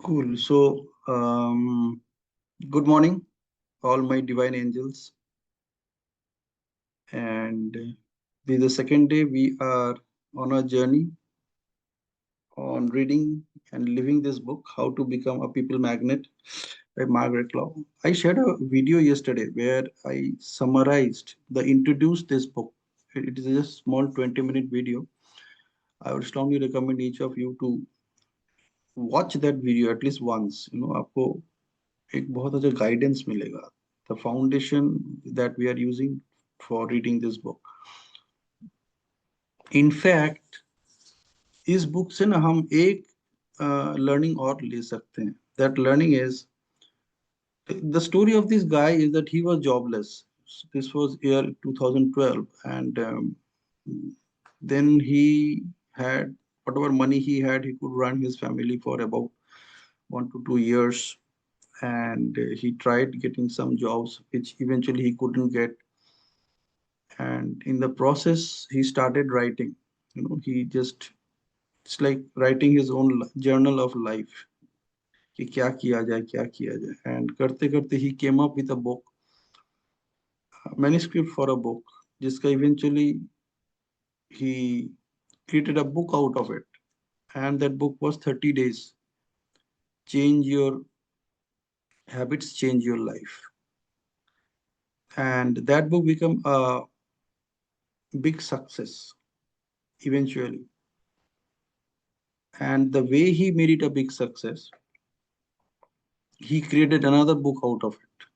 Cool. So, good morning, all my divine angels. And this is the second day we are on a journey on reading and living this book, How to Become a People Magnet by Margaret Law. I shared a video yesterday where I summarized introduced this book. It is a small 20-minute video. I would strongly recommend each of you to watch that video at least once. आपको एक बहुत अच्छा guidance मिलेगा. The foundation that we are using for reading this book. In fact, इस book से ना हम एक learning और ले सकते हैं. That learning is the story of this guy is that he was jobless. This was year 2012, and then he had whatever money he had, he could run his family for about 1 to 2 years. And he tried getting some jobs which eventually he couldn't get, and in the process he started writing. He just, it's like writing his own journal of life कि क्या किया जाए क्या किया जाए, and करते करते he came up with a book, a manuscript for a book, जिसका eventually he created a book out of it. And that book was 30 days, change your habits, change your life. And that book became a big success eventually. And the way he made it a big success, he created another book out of it.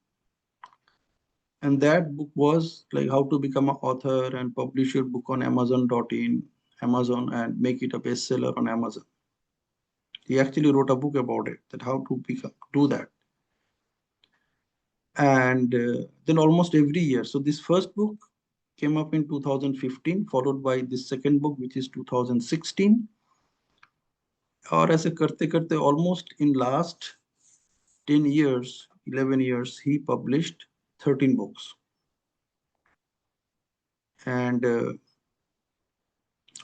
And that book was like how to become an author and publish your book on Amazon, and make it a bestseller on Amazon. He actually wrote a book about it, that how to do that. And then almost every year. So this first book came up in 2015, followed by this second book, which is 2016. और ऐसे करते करते almost in last 10 years, 11 years, he published 13 books. And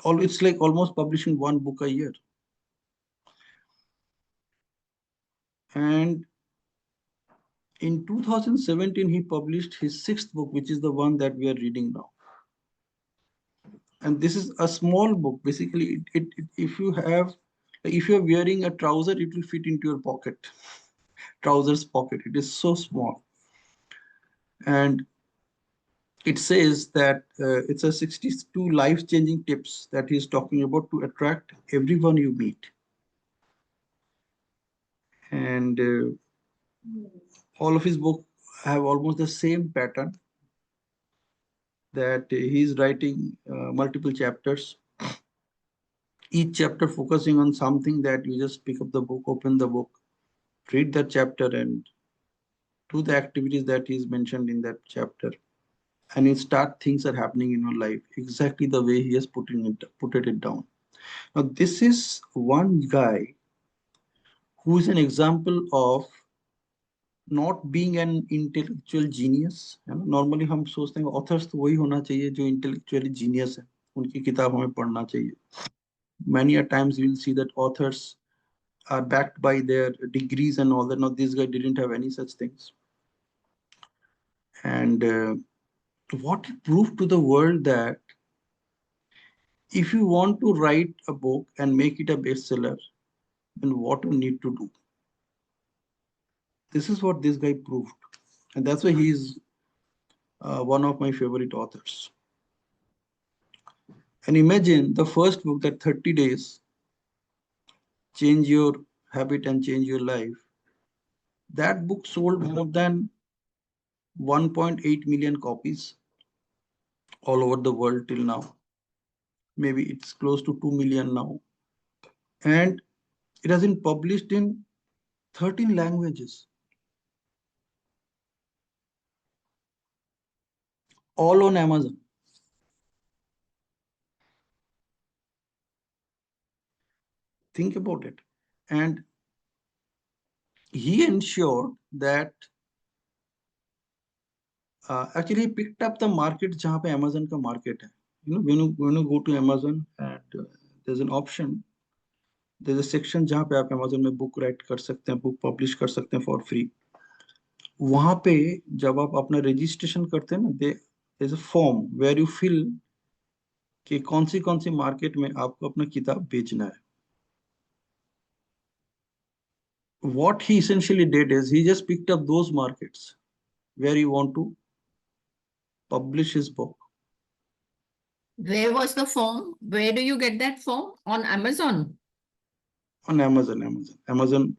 it's like almost publishing one book a year. And in 2017, he published his sixth book, which is the one that we are reading now. And this is a small book. Basically, if you are wearing a trouser, it will fit into your pocket, trousers pocket. It is so small. And it says that it's a 62 life-changing tips that he's talking about to attract everyone you meet. And all of his books have almost the same pattern, that he's writing multiple chapters, each chapter focusing on something that you just pick up the book, open the book, read that chapter, and do the activities that is mentioned in that chapter. And you start, things are happening in your life exactly the way he has put it down. Now, this is one guy who is an example of not being an intellectual genius. Normally हम सोचते हैं authors तो वही होना चाहिए जो intellectually genius है, उनकी किताब हमें पढ़ना चाहिए. Many a times you will see that authors are backed by their degrees and all that. Now, this guy didn't have any such things. And what he proved to the world, that if you want to write a book and make it a bestseller, then what you need to do. This is what this guy proved. And that's why he is one of my favorite authors. And imagine the first book, that 30 days, change your habit and change your life. That book sold more than 1.8 million copies all over the world till now. Maybe it's close to 2 million now. And it has been published in 13 languages, all on Amazon. Think about it. And he ensured that actually he picked up the market जहाँ पे Amazon का market है. When you go to Amazon, and there's an option there's a section जहाँ पे आप Amazon में book write कर सकते हैं, book publish कर सकते हैं for free. वहां पे जब आप अपना registration करते हैं ना, there's a form where you fill कि कौन सी मार्केट में आपको अपना किताब बेचना है. What he essentially did is he just picked up those markets where he want to publish his book. Where was the form? Where do you get that form? On Amazon? On Amazon.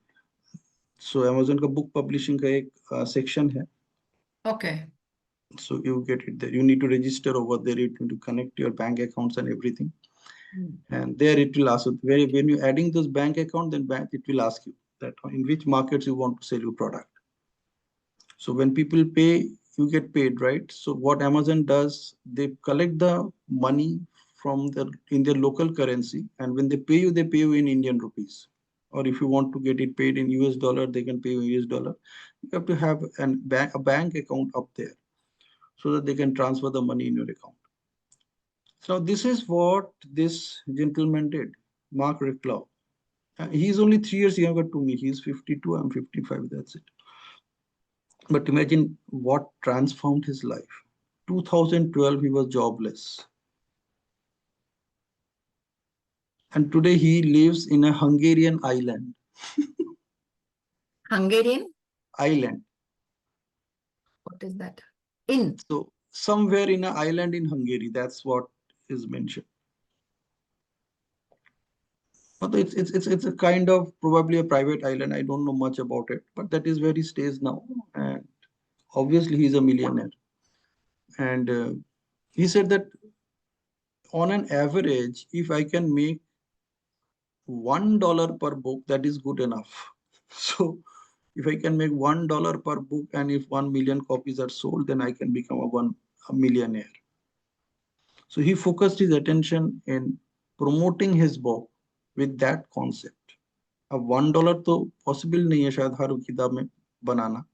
So Amazon का book publishing का एक section है. Okay. So you get it there. You need to register over there. You need to connect your bank accounts and everything. And there it will ask you, when you're adding those bank account, then it will ask you that in which markets you want to sell your product. So when people pay, you get paid, right? So what Amazon does, they collect the money from in their local currency, and when they pay you in Indian rupees. Or if you want to get it paid in US dollar, they can pay you in US dollar. You have to have a bank account up there so that they can transfer the money in your account. So this is what this gentleman did, Mark Reclau. He's only 3 years younger to me. He's 52, I'm 55, that's it. But imagine what transformed his life. 2012, he was jobless. And today he lives in a Hungarian island. Hungarian? Island. What is that? So somewhere in an island in Hungary, that's what is mentioned. But it's a kind of probably a private island. I don't know much about it, but that is where he stays now. And obviously he's a millionaire. And he said that on an average, if I can make $1 per book, that is good enough. So if I can make $1 per book, and if 1 million copies are sold, then I can become a millionaire. So he focused his attention in promoting his book with that concept. अब $1 तो possible नहीं है शायद हर किताब में बनाना.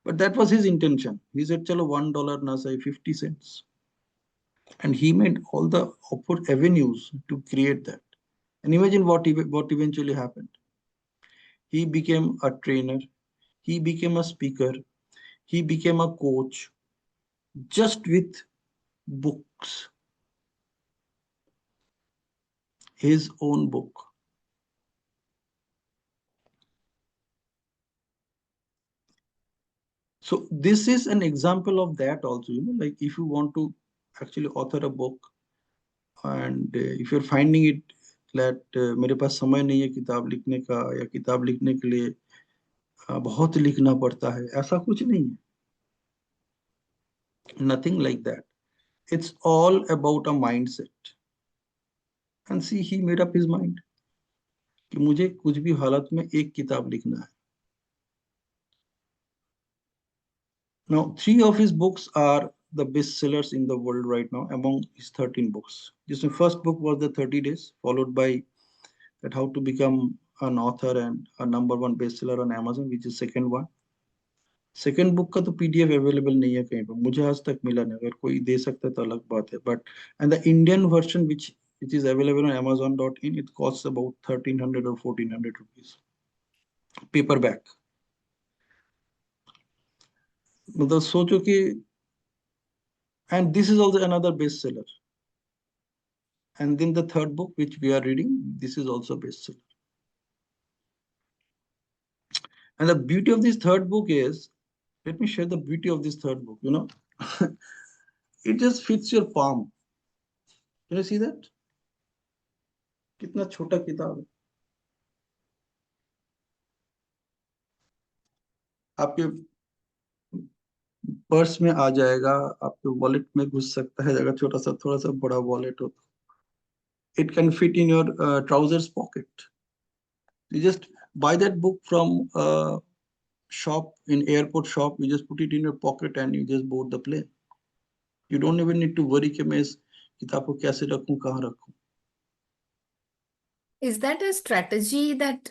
But that was his intention. He said, चलो $1 ना सही 50 cents. And he made all the avenues to create that. And imagine what eventually happened. He became a trainer. He became a speaker. He became a coach just with books. His own book. So this is an example of that also, like if you want to actually author a book and if you're finding it that मेरे पास समय नहीं है किताब लिखने का या किताब लिखने के लिए बहुत लिखना पड़ता है, ऐसा कुछ नहीं है. Nothing like that. It's all about a mindset. And see, he made up his mind कि मुझे कुछ भी हालत में एक किताब लिखना है. Now, 3 of his books are the best sellers in the world right now among his 13 books. Just the first book was the 30 Days, followed by that How to Become an Author and a #1 bestseller on Amazon, which is second one. Second book का तो PDF available नहीं है कहीं पर, मुझे आज तक मिला नहीं. अगर कोई दे सकता है तो अलग बात है. But and the Indian version which is available on amazon.in, it costs about 1300 or 1400 rupees paperback. मतलब सोचो कि, and this is also another bestseller. And then the third book which we are reading, this is also bestseller. And the beauty of this third book is, let me share the beauty of this third book. It just fits your palm. Can you see that? कितना छोटा किताब है. आपके purse में आ जाएगा, आपके wallet में घुस सकता है. अगर छोटा सा थोड़ा सा बड़ा वॉलेट हो, it can fit in your trousers pocket. You just buy that book from a shop, in airport shop. You just put it in your pocket and you just board the plane. You don't even need to worry कि मैं इस किताब को कैसे रखूं, कहाँ रखूं. Is that a strategy that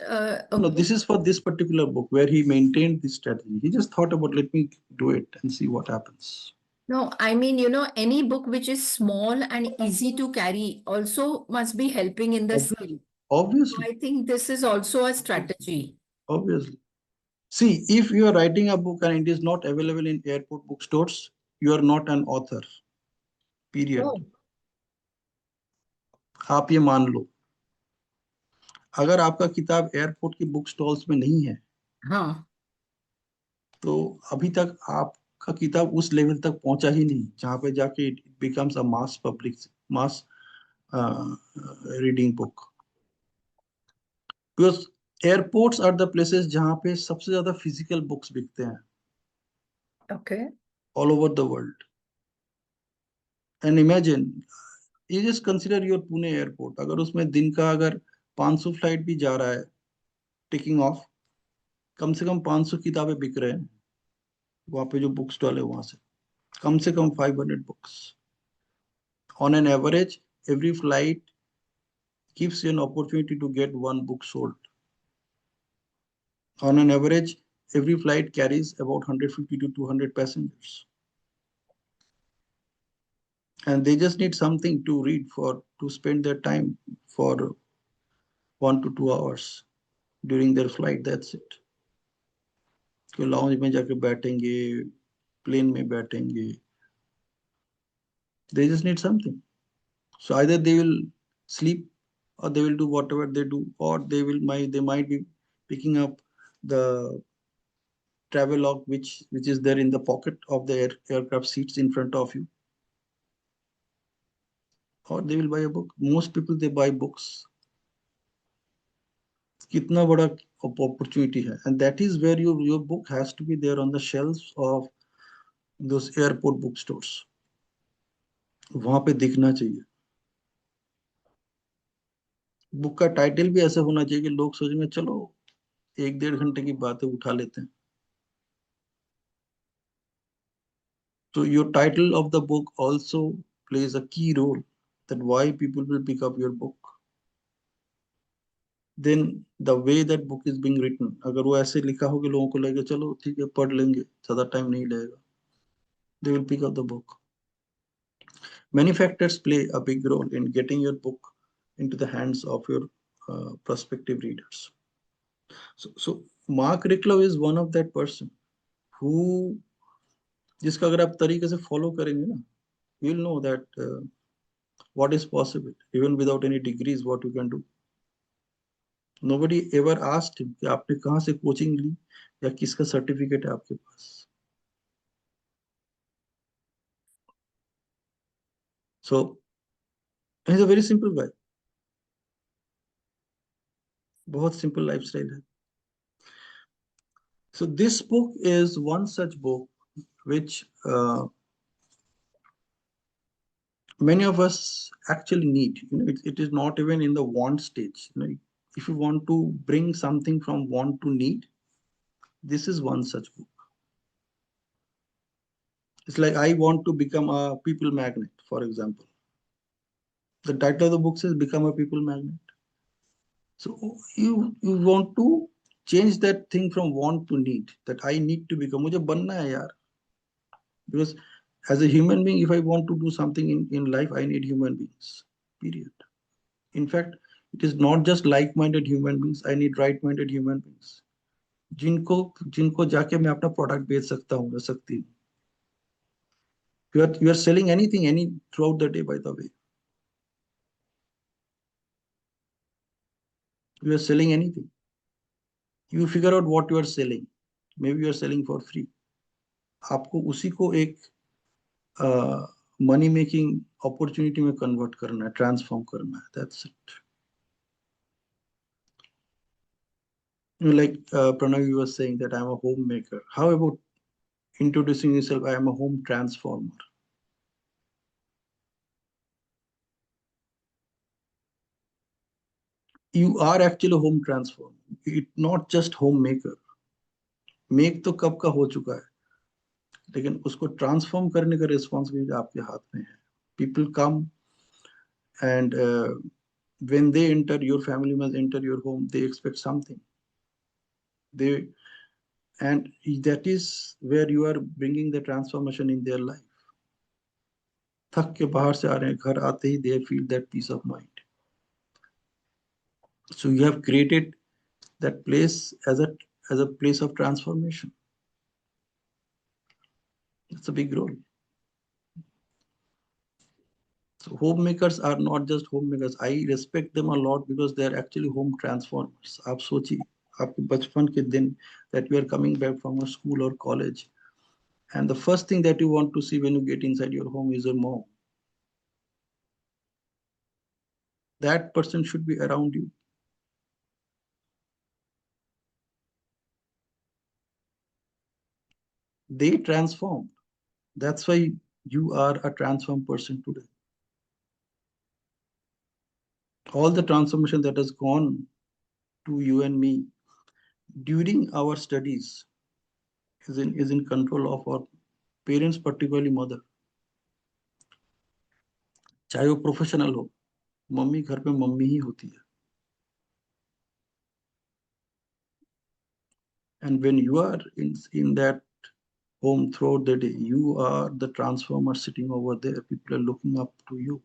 No, this is for this particular book where he maintained this strategy. He just thought about, let me do it and see what happens. No, I mean, any book which is small and easy to carry also must be helping in the skill. Obviously, I think this is also a strategy. obviously. See, if you are writing a book and it is not available in airport bookstores, you are not an author. Period. Oh, आप ये मान लो, अगर आपका किताब airport की book stalls में नहीं है, हाँ. तो अभी तक आपका किताब उस लेवल तक पहुंचा ही नहीं जहां पे जाके it becomes a mass public, mass reading book. Because airports are the places जहां पे सबसे ज्यादा फिजिकल बुक्स बिकते हैं Okay. All over the world. And imagine, you just consider your Pune airport, अगर उसमें दिन का अगर 500 फ्लाइट भी जा रहा है टेकिंग ऑफ, कम से कम 500 किताबें बिक रहे हैं वहां पे जो बुक स्टॉल है वहां से, कम से कम 500 books on an average. Every flight gives you an opportunity to get one book sold. On an average, every flight carries about 150 to 200 passengers, and they just need something to read for, to spend their time for 1 to 2 hours during their flight. That's it. कि lounge में जाके बैठेंगे, plane में बैठेंगे, they just need something. So either they will sleep, or they will do whatever they do, or they might be picking up the travel log which is there in the pocket of the aircraft seats in front of you, or they will buy a book. Most people they buy books. कितना बड़ा opportunity है, and that is where your book has to be there on the shelves of those airport bookstores. वहां पे दिखना चाहिए. Book का title भी ऐसा होना चाहिए कि लोग सोचेंगे चलो 1 1.5 घंटे की बात है, उठा लेते हैं. So your title of the book also plays a key role that why people will pick up your book. Then the way that book is being written, अगर वो ऐसे लिखा हो कि लोगों को लगेगा चलो ठीक है पढ़ लेंगे, ज़्यादा टाइम नहीं लगेगा, they will pick up the book. Many factors play a big role in getting your book into the hands of your prospective readers. So Mark Ricklow is one of that person who, जिसका अगर आप तरीके से follow करेंगे ना, you will know that what is possible even without any degrees, what you can do. Nobody ever asked him कि आपने कहाँ से कोचिंग ली या किसका सर्टिफिकेट है आपके पास. So he's a very simple guy. बहुत simple lifestyle है. So this book is one such book which many of us actually need. It is not even in the want stage. If you want to bring something from want to need, this is one such book. It's like I want to become a people magnet, for example. The title of the book says "Become a People Magnet." So you want to change that thing from want to need. That I need to become. मुझे बनना है यार. Because as a human being, if I want to do something in life, I need human beings. Period. In fact, it is not just like-minded human beings. I need right-minded human beings. जिनको जिनको जाके मैं अपना product बेच सकता हूँ, सकती हूँ. You are selling anything any throughout the day. By the way, you are selling anything. You figure out what you are selling. Maybe you are selling for free. आपको उसी को एक मनी मेकिंग अपॉर्चुनिटी में convert करना है, transform करना है. That's it. Like Pranav, you were saying that I'm a homemaker. How about introducing yourself? I am a home transformer. You are actually a home transformer. It not just homemaker. Make तो कब का हो चुका है, लेकिन उसको transform करने का रिस्पॉन्सिबिलिटी आपके हाथ में है. People come and when they enter, your family must enter your home, they expect something. They And that is where you are bringing the transformation in their life. थक के बाहर से आ रहे हैं, घर आते ही they feel that peace of mind. So you have created that place as a place of transformation. It's a big role. So homemakers are not just homemakers. I respect them a lot because they are actually home transformers. आप सोचिए आपके बचपन के दिन that you are coming back from a school or college, and the first thing that you want to see when you get inside your home is your mom. That person should be around you. They transform. That's why you are a transformed person today. All the transformation that has gone to you and me during our studies is in control of our parents, particularly mother. चाहे वो professional हो, mummy घर पे mummy ही होती है. And when you are in that home throughout the day, you are the transformer sitting over there. People are looking up to you,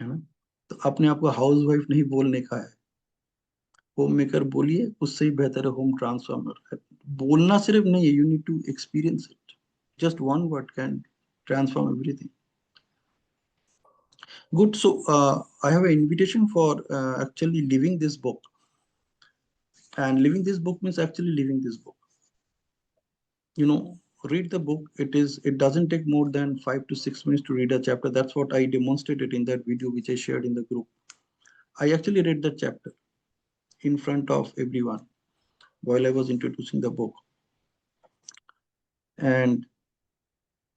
है ना. तो अपने आप को हाउस वाइफ नहीं बोलने का है, होम मेकर बोलिए, उससे ही बेहतर है होम ट्रांसफॉर्मर. बोलना सिर्फ नहीं है, you need to experience it. Just one word can transform everything. Good. So I have an invitation for actually living this book. And living this book means actually living this book. You know, read the book. It doesn't take more than 5 to 6 minutes to read a chapter. That's what I demonstrated in that video which I shared in the group. I actually read the chapter in front of everyone while I was introducing the book. And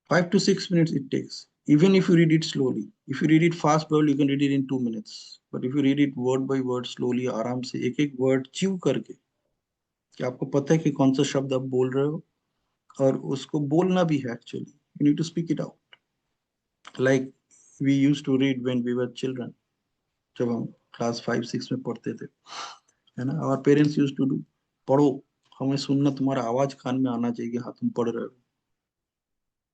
5 to 6 minutes it takes. Even if you read it slowly, if you read it fast, well, you can read it in 2 minutes. But if you read it word by word slowly, आराम से एक एक word chew करके, कि आपको पता है कि कौन सा शब्द आप बोल रहे हो और उसको बोलना भी है actually. You need to speak it out. Like we used to read when we were children. जब हम क्लास 5 6 में पढ़ते थे, है ना. Our parents used to do, पढ़ो, हमें सुनना, तुम्हारा आवाज कान में आना चाहिए कि हाँ तुम पढ़ रहे हो,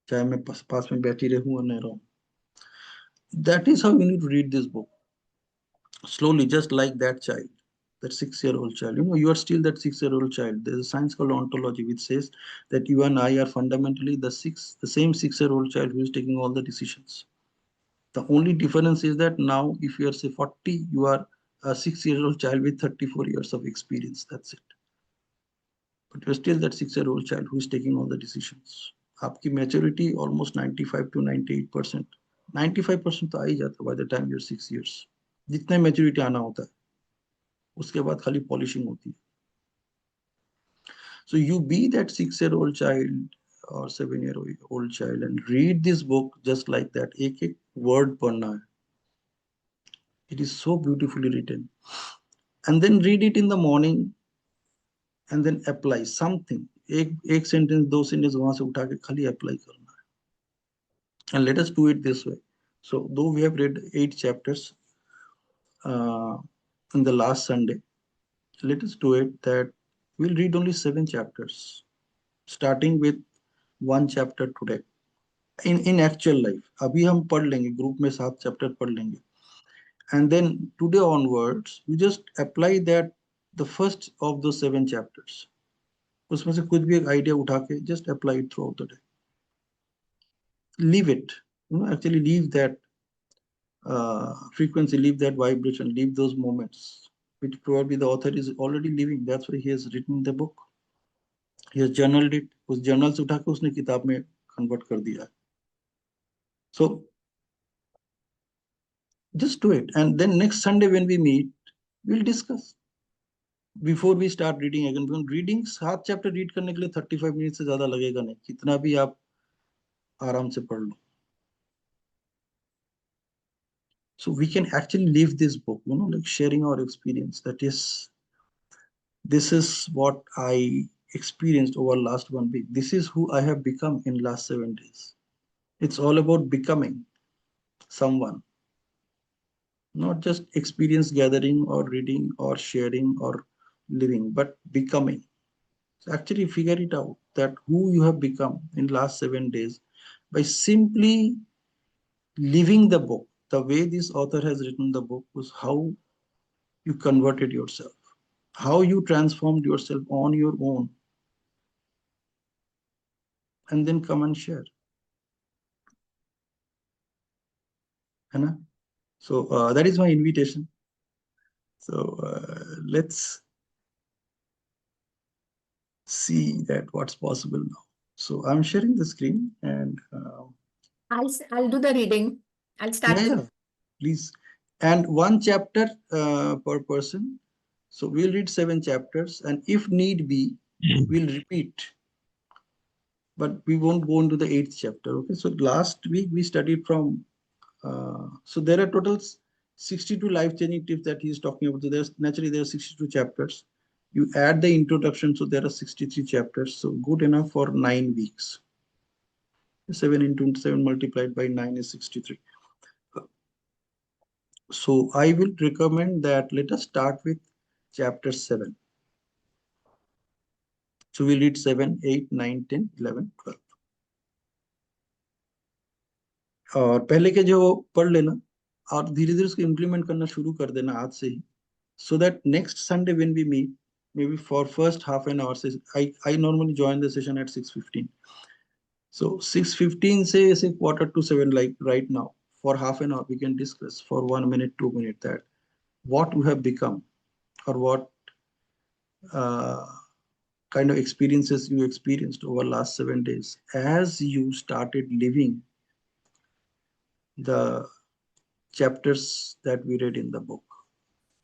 चाहे मैं पास में बैठी रहूं और नहीं रहूं. That is how you need to read this book slowly, just like that child, that 6 year old child. You know, you are still that 6 year old child. There's a science called ontology which says that you and I are fundamentally the same 6 year old child who is taking all the decisions. The only difference is that now, if you are say 40, you are a 6 year old child with 34 years of experience. That's it. But you're still that 6 year old child who is taking all the decisions. आपकी maturity almost 95 to 98%. 95% तो आ ही जाता by the time you're 6 years. जितना maturity आना होता है उसके बाद खाली पॉलिशिंग होती है. So you be that 6 year old child or 7 year old child and read this book just like that. एक एक word पढ़ना है. It is so beautifully written. And then read it in the morning and then apply something. एक sentence, दो sentence वहां से उठा के खाली apply करना है. And let us do it this way. So though we have read 8 chapters uh, in the last Sunday, let us do it that we'll read only 7 chapters, starting with one chapter today. In actual life, अभी हम पढ़ लेंगे, group में 7 chapter पढ़ लेंगे. And then today onwards, you just apply that, the first of those 7 chapters. उसमें से कुछ भी एक आइडिया उठा के just apply it throughout the day. Leave it. You know, actually leave that frequency, leave that vibration, leave those moments, which probably the author is already living. That's why he has written the book. He has journaled it. उस journal से उठा के उसने किताब में convert कर दिया. So just do it. And then next Sunday when we meet, we'll discuss. Before we start reading again, because reading 7 chapter read करने के लिए 35 मिनट से ज्यादा लगेगा नहीं, कितना भी आप आराम से पढ़ लो. So we can actually live this book, you know, like sharing our experience. That is, this is what I experienced over last 1 week. This is who I have become in last 7 days. It's all about becoming someone, not just experience gathering or reading or sharing or living, but becoming. So actually figure it out that who you have become in last 7 days by simply living the book. the way this author has written the book was how you converted yourself, how you transformed yourself on your own, and then come and share. Hannah? So that is my invitation. So let's see that what's possible now. So I'm sharing the screen and I'll do the reading. I'll yeah, start. yeah, please. And one chapter per person. So we'll read 7 chapters, and if need be, we'll repeat, but we won't go into the 8th chapter. Okay. So last week we studied from. So there are total 62 life-changing tips that he's talking about. So there's naturally there are 62 chapters. You add the introduction, so there are 63 chapters. So good enough for 9 weeks. 7 into 7 multiplied by 9 is 63. So I will recommend that let us start with chapter 7. So we'll read 7, 8, 9, 10, 11, 12. और पहले के जो पढ़ लेना और धीरे धीरे उसको इम्प्लीमेंट करना शुरू कर देना आज से ही. So that next Sunday when we meet, maybe for first half an hour, I normally join the session at 6:15. So 6:15 say quarter to 7, like right now, for half an hour we can discuss for 1 minute, 2 minutes that what you have become or what uh, kind of experiences you experienced over last 7 days as you started living the chapters that we read in the book.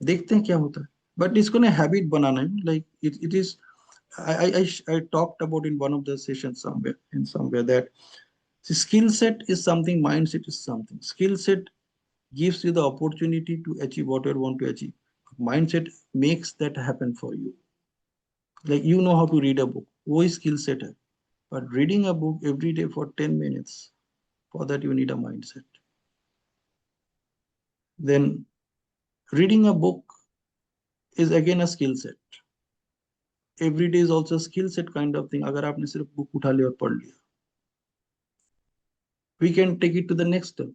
देखते हैं क्या होता है. But इसको ना habit बनाना है. Like it is. I talked about in one of the sessions somewhere that skill set is something, mindset is something. Skill set gives you the opportunity to achieve what you want to achieve. Mindset makes that happen for you. Like you know how to read a book, वो skill set है. But reading a book every day for 10 minutes, for that you need a mindset. Then reading a book is again a skill set. Every day is also a skill set kind of thing. अगर आपने सिर्फ book उठा लिया और पढ़ लिया, we can take it to the next step.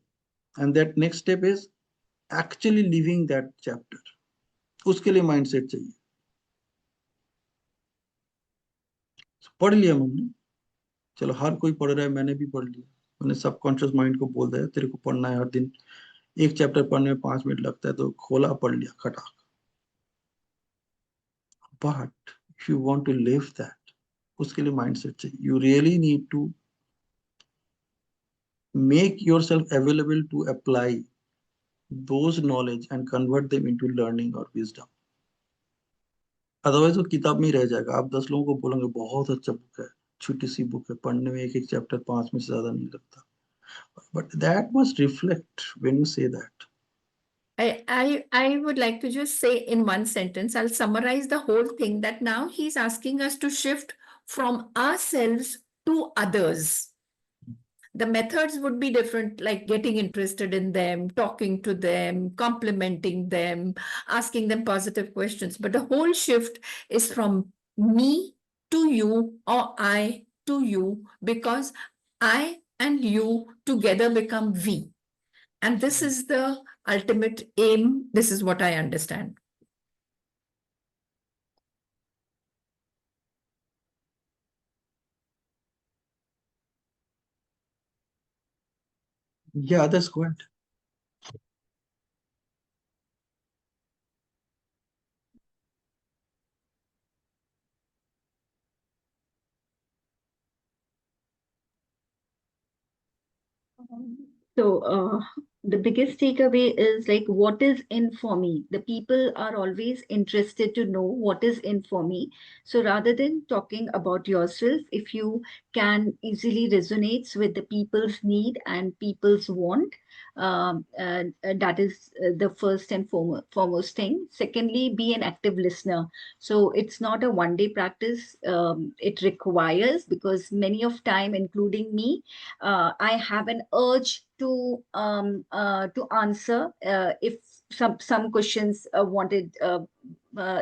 And that next step is actually living that chapter. उसके लिए mindset चाहिए. So, पढ़ लिया हमने, चलो हर कोई पढ़ रहा है, मैंने भी पढ़ लिया. मैंने सबकॉन्शियस माइंड को बोल दिया तेरे को पढ़ना है हर दिन. एक चैप्टर पढ़ने में 5 मिनट लगता है, तो खोला पढ़ लिया खटाक. But if you want to live that, उसके लिए mindset चाहिए. You really need to make yourself available to apply those knowledge and convert them into learning or wisdom. Otherwise वो किताब में ही रह जाएगा. आप 10 लोगों को बोलेंगे बहुत अच्छा बुक है, छोटी सी बुक है, पढ़ने में एक एक चैप्टर 5 में से ज्यादा नहीं लगता. But that must reflect when you say that. I would like to just say in one sentence, I'll summarize the whole thing that now he's asking us to shift from ourselves to others. The methods would be different, like getting interested in them, talking to them, complimenting them, asking them positive questions. But the whole shift is from me to you or I to you, because I and you together become we. And this is the ultimate aim. This is what I understand. Yeah, that's good. So, the biggest takeaway is like, what is in for me? The people are always interested to know what is in for me. So, rather than talking about yourself, if you can easily resonates with the people's need and people's want, that is the first and foremost thing. Secondly, be an active listener. So, it's not a one-day practice. It requires, because many of time, including me, I have an urge to answer if some questions wanted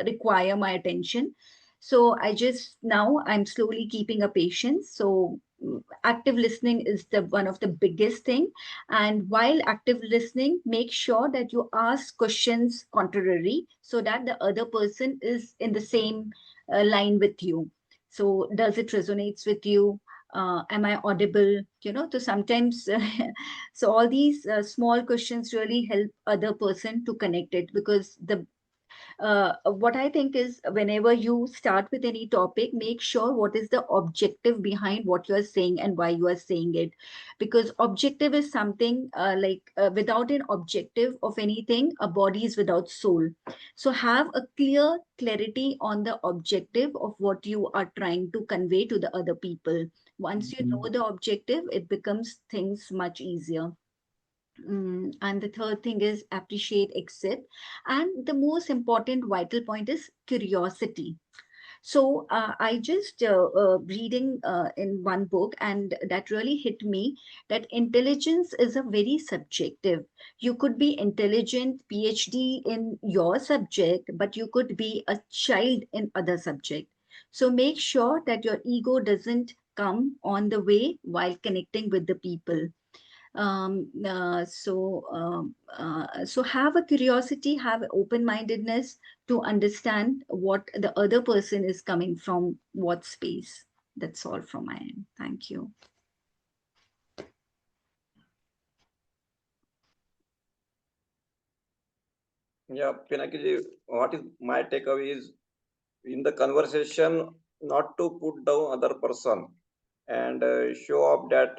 require my attention. So I just now I'm slowly keeping a patience. So active listening is the one of the biggest thing. And while active listening, make sure that you ask questions contrary, so that the other person is in the same line with you. So does it resonates with you? Am I audible? So sometimes so all these small questions really help other person to connect it, because the what I think is, whenever you start with any topic, make sure what is the objective behind what you are saying and why you are saying it. Because objective is something without an objective of anything, a body is without soul. So have a clarity on the objective of what you are trying to convey to the other people. Once you know the objective, it becomes things much easier. And the third thing is appreciate, accept. And the most important vital point is curiosity. So I just reading in one book, and that really hit me, that intelligence is a very subjective. You could be intelligent, PhD in your subject, but you could be a child in other subject. So make sure that your ego doesn't come on the way while connecting with the people. So have a curiosity, have open-mindedness to understand what the other person is coming from, what space. That's all from my end. Thank you. Yeah, Pinaki, what is my takeaway is, in the conversation, not to put down other person and show up that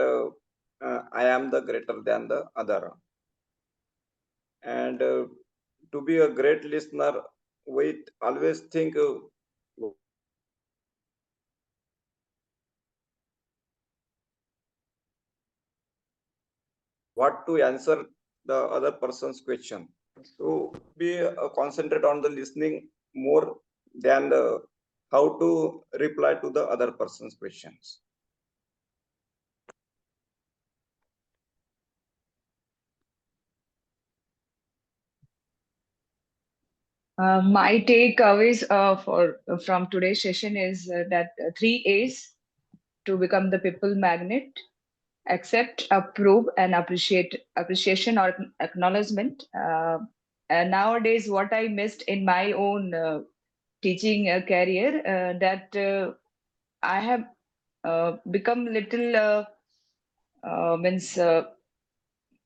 I am the greater than the other. And to be a great listener, we always think what to answer the other person's question. So be concentrate on the listening more than how to reply to the other person's questions. My takeaways from today's session is that three A's to become the people magnet: accept, approve, and appreciation or acknowledgement. And nowadays, what I missed in my own teaching career, that I have become little means.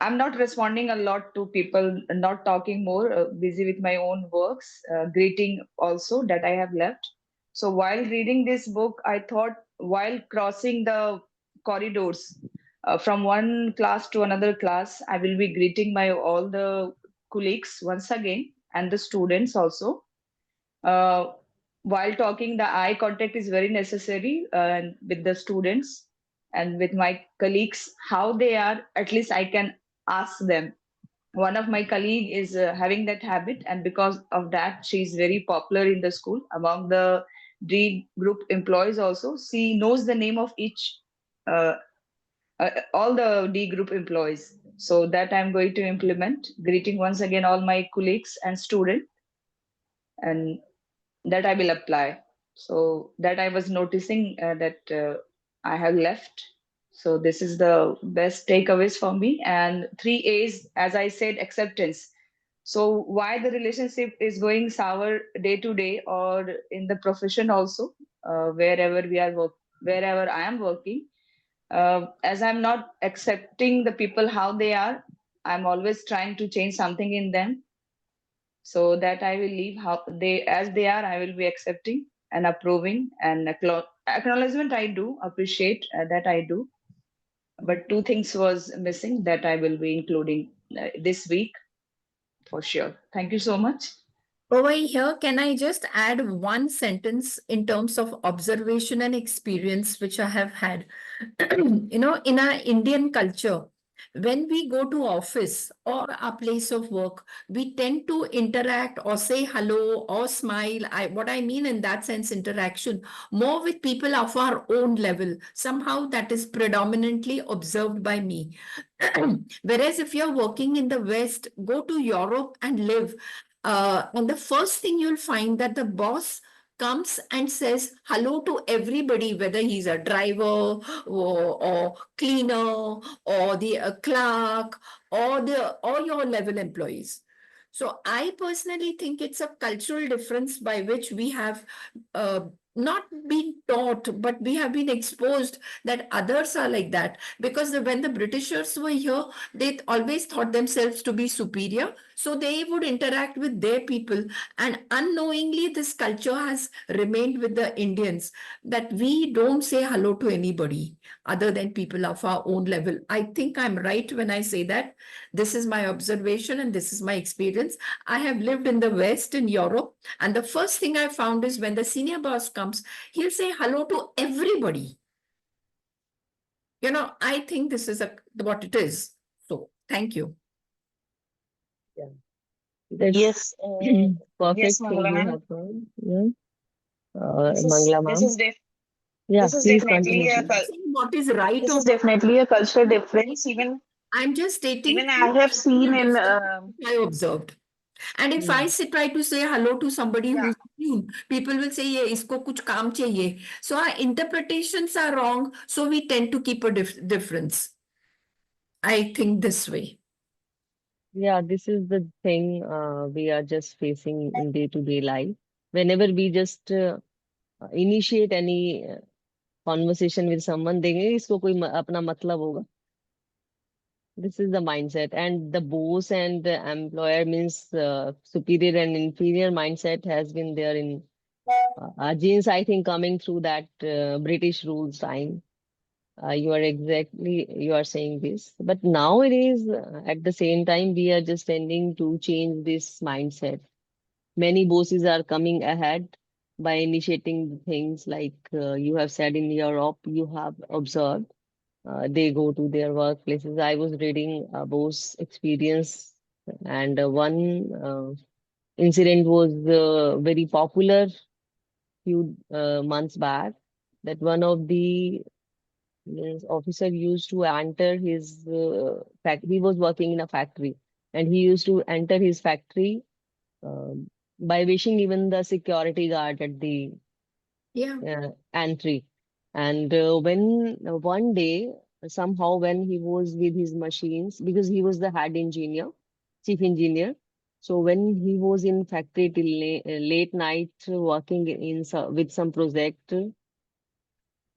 I'm not responding a lot to people, not talking more, busy with my own works, greeting also that I have left. So while reading this book, I thought, while crossing the corridors from one class to another class, I will be greeting my all the colleagues once again, and the students also. Uh, while talking, the eye contact is very necessary, with the students and with my colleagues. How they are, at least I can ask them. One of my colleague is having that habit, and because of that, she is very popular in the school among the D group employees. Also, she knows the name of each, uh, all the D group employees. So that I'm going to implement, greeting once again all my colleagues and students, and that I will apply. So that I was noticing that I have left. So this is the best takeaways for me. And three A's, as I said, acceptance. So why the relationship is going sour day to day, or in the profession also, wherever I am working, as I'm not accepting the people how they are, I'm always trying to change something in them, so that I will leave how they as they are. I will be accepting and approving, and acknowledgement I do appreciate, that I do. But two things was missing that I will be including this week for sure. Thank you so much. Over here, can I just add one sentence in terms of observation and experience which I have had? In our Indian culture, when we go to office or a place of work, we tend to interact or say hello or smile. What I mean in that sense, interaction more with people of our own level. Somehow that is predominantly observed by me. Whereas if you're working in the West, go to Europe and live. And the first thing you'll find that the boss comes and says hello to everybody, whether he's a driver or cleaner or the clerk or your level employees. So I personally think it's a cultural difference by which we have not been taught, but we have been exposed that others are like that. Because when the Britishers were here, they always thought themselves to be superior. So they would interact with their people. And unknowingly, this culture has remained with the Indians that we don't say hello to anybody other than people of our own level. I think I'm right when I say that. This is my observation and this is my experience. I have lived in the West, in Europe, and the first thing I found is when the senior boss comes, he'll say hello to everybody. I think this is what it is. So, thank you. That's Yes, perfect yes, thing Mangala you ma'am. have done. Yeah. This is Mangala this ma'am. is def Yeah, this is please definitely continue, a please. Saying what is right this or is definitely a cultural difference. I'm just stating Even I have seen in I observed. And if I try to say hello to somebody yeah. who's new, people will say, "Ye, isko kuch kaam chahiye." So our interpretations are wrong. So we tend to keep a difference. I think this way. Yeah, this is the thing we are just facing in day-to-day life. Whenever we just initiate any conversation with someone, देंगे इसको कोई अपना मतलब होगा. This is the mindset, and the boss and the employer means superior and inferior mindset has been there in our genes, I think, coming through that British rules time. You are saying this, but nowadays, at the same time, we are just tending to change this mindset. Many bosses are coming ahead by initiating things like you have said in Europe, you have observed. They go to their workplaces. I was reading a boss experience, and one incident was very popular few months back. That one of the officer used to enter his factory. He was working in a factory, and he used to enter his factory by wishing even the security guard at the Yeah. entry. And when one day, somehow, when he was with his machines, because he was the head engineer, chief engineer, so when he was in factory till late night working with some project,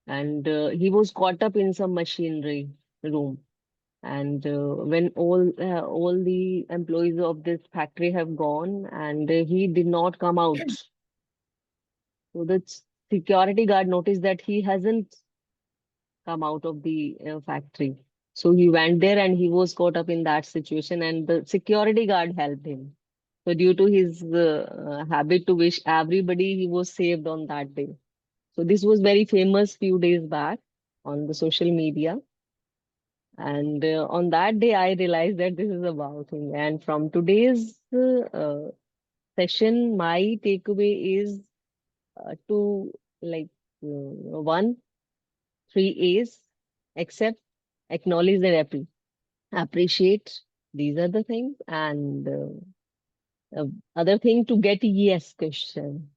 and he was caught up in some machinery room. And when all the employees of this factory have gone, and he did not come out, so the security guard noticed that he hasn't come out of the factory. So he went there and he was caught up in that situation, and the security guard helped him. So due to his habit to wish everybody, he was saved on that day. So this was very famous few days back on the social media. And on that day, I realized that this is about him. And from today's session, my takeaway is to like one, three A's: accept, acknowledge, and appreciate. These are the things. And other thing, to get yes question.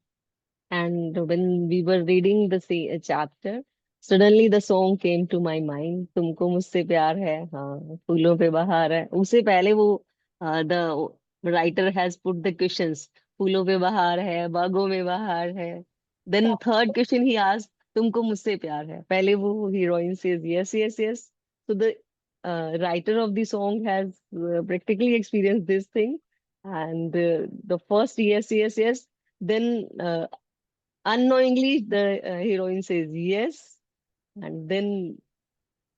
And when we were reading the chapter, suddenly the song came to my mind. तुमको मुझसे प्यार है, हाँ, फूलों पे बहार है. उससे पहले वो the writer has put the questions. फूलों पे बहार है, बागों में बहार है. Then third question he asked, तुमको मुझसे प्यार है. पहले वो heroine says yes, yes, yes. So the writer of the song has practically experienced this thing. And the first yes, yes, yes. Then unknowingly the heroine says yes, and then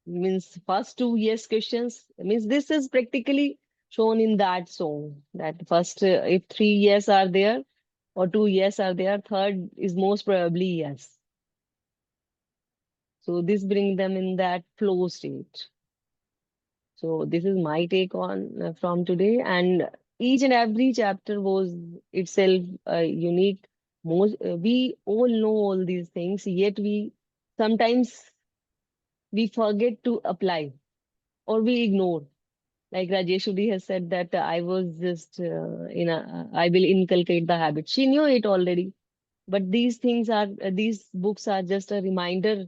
means first two yes questions means this is practically shown in that song, that first if three yes are there or two yes are there, third is most probably yes. So this brings them in that flow state. So this is my take on from today, and each and every chapter was itself unique. Most we all know all these things, yet we sometimes we forget to apply or we ignore. Like Rajeshwari has said that I was just I will inculcate the habit. She knew it already, But these books are just a reminder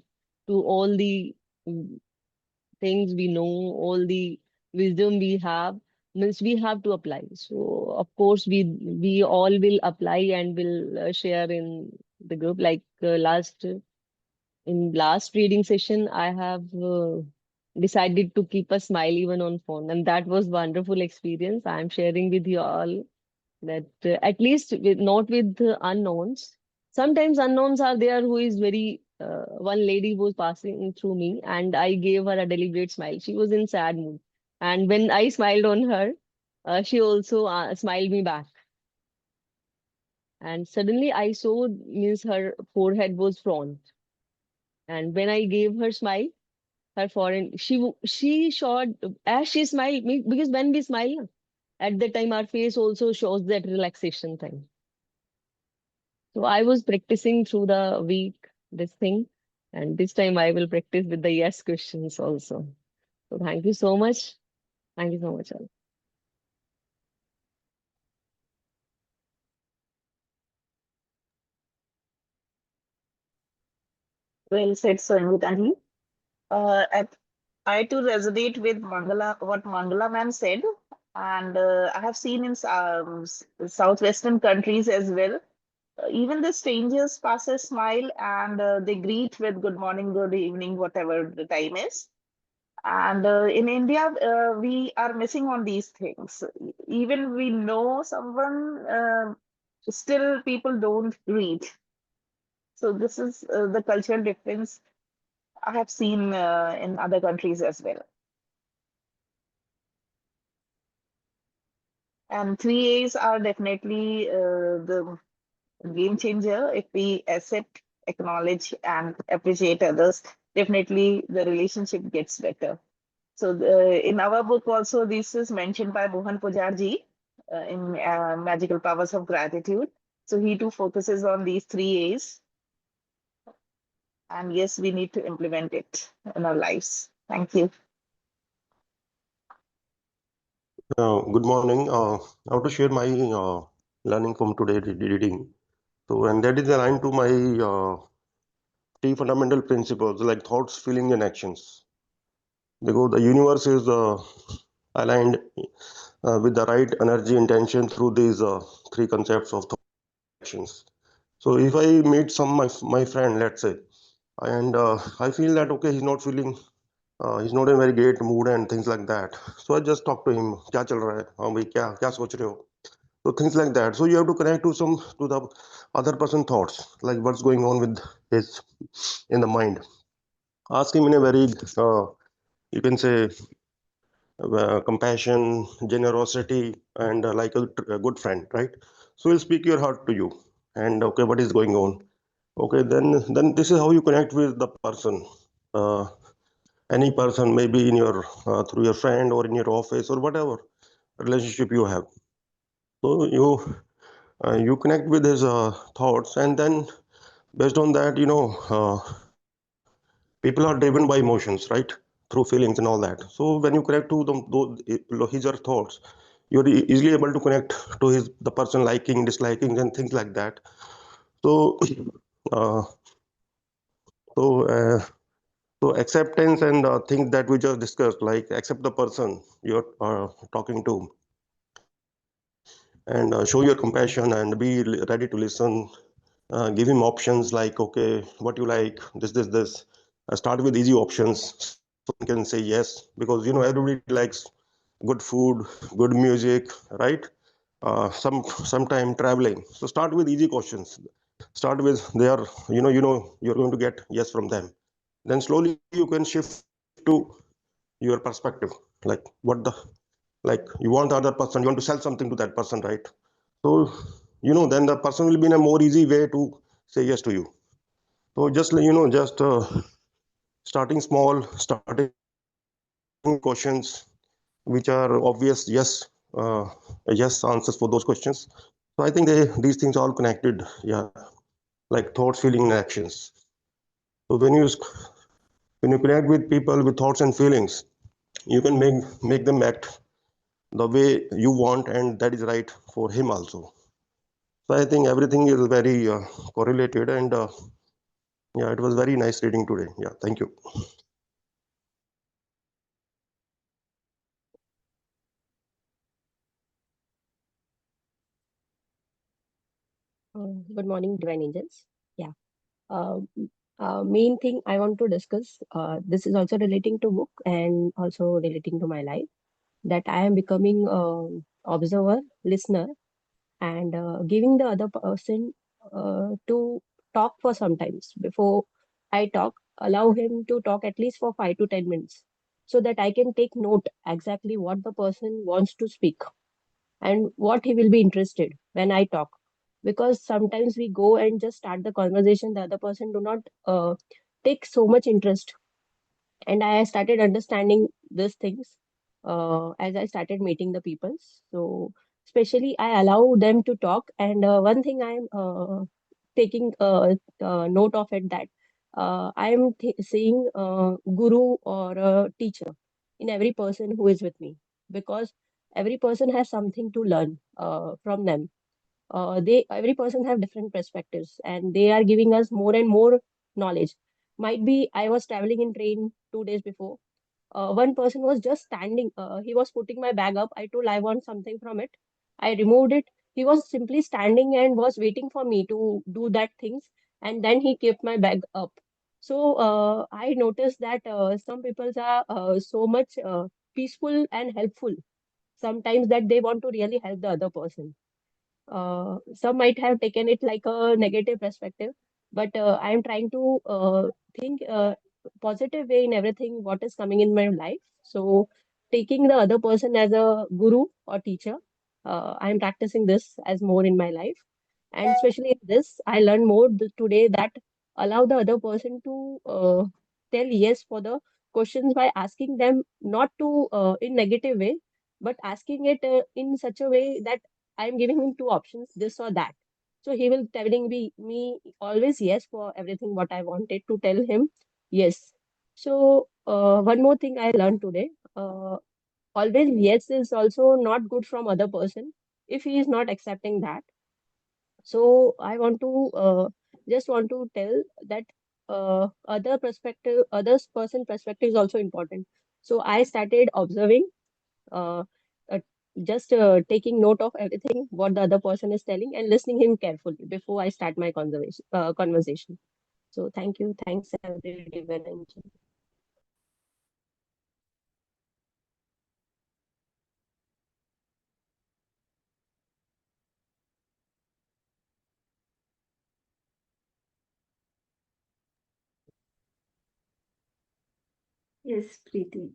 to all the mm, things we know, all the wisdom we have, means we have to apply. So of course we all will apply and will share in the group. Like last reading session, I have decided to keep a smile even on phone, and that was wonderful experience. I am sharing with you all that at least with not with the unknowns. Sometimes unknowns are there who is very. One lady was passing through me, and I gave her a deliberate smile. She was in sad mood, and when I smiled on her, she also smiled me back. And suddenly I saw means her forehead was front, and when I gave her smile, her forehead she showed as she smiled me, because when we smile at that time our face also shows that relaxation time. So I was practicing through the week this thing, and this time I will practice with the yes questions also. So thank you so much. Thank you so much, all. Well said, Sangeeta. I, I too resonate with Mangala, what Mangala ma'am said, and I have seen in southwestern countries as well. Even the strangers pass a smile and they greet with good morning, good evening, whatever the time is. And in India, we are missing on these things. Even we know someone, still people don't greet. So this is the cultural difference I have seen in other countries as well. And 3As are definitely the game changer. If we accept, acknowledge, and appreciate others, definitely the relationship gets better. So in our book also, this is mentioned by Mohan Pujarji in Magical Powers of Gratitude. So he too focuses on these 3As. And yes, we need to implement it in our lives. Thank you. Good morning. I want to share my learning from today reading. So, and that is aligned to my three fundamental principles like thoughts, feelings, and actions. Because the universe is aligned with the right energy intention through these three concepts of thoughts, feelings, and actions. So, if I meet my friend, let's say, and I feel that okay, he's not in a very great mood and things like that. So I just talk to him. क्या चल रहा है? हाँ भाई क्या सोच रहे हो? So things like that. So you have to connect to the other person thoughts, like what's going on with his in the mind. Ask him in a very you can say compassion, generosity, and like a good friend, right? So he'll speak your heart to you, and okay, what is going on? Okay, then this is how you connect with the person. Uh, any person, maybe in your through your friend or in your office or whatever relationship you have. So you connect with his thoughts, and then based on that, people are driven by emotions, right? Through feelings and all that. So when you connect to his or thoughts, you're easily able to connect to the person liking, disliking, and things like that. So uh, so uh, so acceptance and things that we just discussed, like accept the person you're talking to, and show your compassion and be ready to listen. Give him options like, okay, what you like, this. Start with easy options so the person can say yes, because everybody likes good food, good music, right? Sometime traveling. So start with easy questions. Start with they are, you're going to get yes from them. Then slowly you can shift to your perspective, like like you want the other person, you want to sell something to that person, right? So then the person will be in a more easy way to say yes to you. So just starting small, starting with questions which are obvious uh, yes answers for those questions. So I think these things are all connected, yeah, like thoughts, feeling, and actions. So when you connect with people with thoughts and feelings, you can make them act the way you want, and that is right for him also. So I think everything is very correlated, and yeah, it was very nice reading today. Yeah, thank you. Good morning, Divine Angels. Yeah. Main thing I want to discuss, this is also relating to book and also relating to my life, that I am becoming observer, listener, and giving the other person to talk for sometimes. Before I talk, allow him to talk at least for 5 to 10 minutes so that I can take note exactly what the person wants to speak and what he will be interested when I talk. Because sometimes we go and just start the conversation, the other person do not take so much interest. And I started understanding these things as I started meeting the people. So especially I allow them to talk. And one thing I'm taking note of it, that I am seeing guru or a teacher in every person who is with me, because every person has something to learn from them. They every person have different perspectives, and they are giving us more and more knowledge. Might be I was traveling in train 2 days before. One person was just standing. He was putting my bag up. I told I want something from it. I removed it. He was simply standing and was waiting for me to do that things, and then he kept my bag up. So I noticed that some people are so much peaceful and helpful sometimes, that they want to really help the other person. Some might have taken it like a negative perspective, but I am trying to think positive way in everything what is coming in my life. So taking the other person as a guru or teacher, I am practicing this as more in my life. And especially in this, I learned more today, that allow the other person to tell yes for the questions by asking them not to in negative way, but asking it in such a way that I'm giving him two options, this or that. So he will telling me always yes for everything what I wanted to tell him yes. So one more thing I learned today, always yes is also not good from other person if he is not accepting that. So I want to just want to tell that other perspective, others person perspective is also important. So I started observing, uh, uh, just taking note of everything what the other person is telling and listening him carefully before I start my conversation. So thank you, thanks everyone. Yes, Preeti.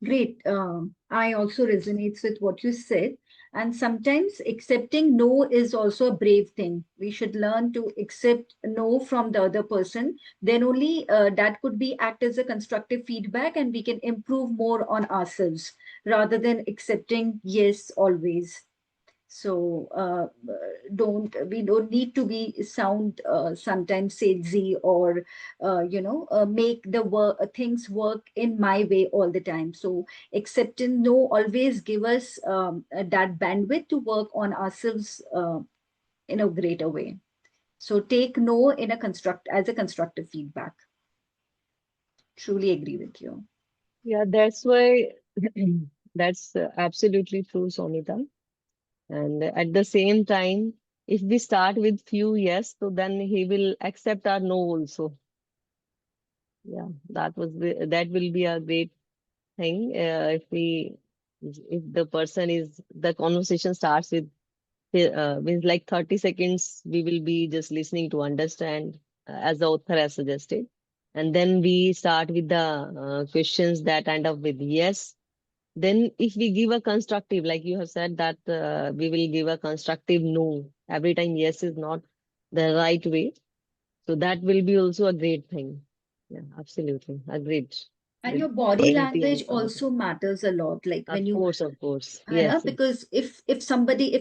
Great. I also resonates with what you said. And sometimes accepting no is also a brave thing. We should learn to accept no from the other person. Then only that could be act as a constructive feedback, and we can improve more on ourselves rather than accepting yes always. So don't we don't need to be sound sometimes sadzy or make the work things work in my way all the time. So accepting no always give us that bandwidth to work on ourselves in a greater way. So take no in a construct as a constructive feedback. Truly agree with you. Yeah, that's why that's absolutely true, Sonita. And at the same time, if we start with few yes, so then he will accept our no also. Yeah, that will be a great thing. If the person is the conversation starts with like 30 seconds, we will be just listening to understand, as the author has suggested. And then we start with the questions that end up with yes. Then if we give a constructive, like you have said, that we will give a constructive no. Every time yes is not the right way. So that will be also a great thing. Yeah, absolutely. Agreed And with your body Preeti and language Samita. also matters a lot. Like when you Of course. Anna, Yes, yes. because if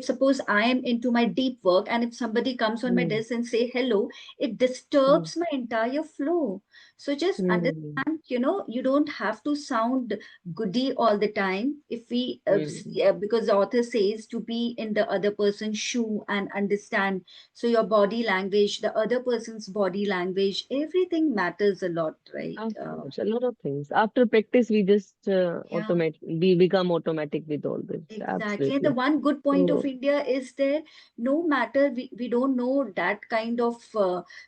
suppose I am into my deep work and if somebody comes on my Mm, desk and say hello, it mm, disturbs my entire flow. So just Hmm. understand, you don't have to sound goody all the time. If we, because the author says to be in the other person's shoe and understand. So your body language, the other person's body language, everything matters a lot, right? Of course, a lot of things. After practice, we just Yeah. we become automatic with all this. Exactly. And the Absolutely. one good point of So, India is there, no matter we don't know that kind of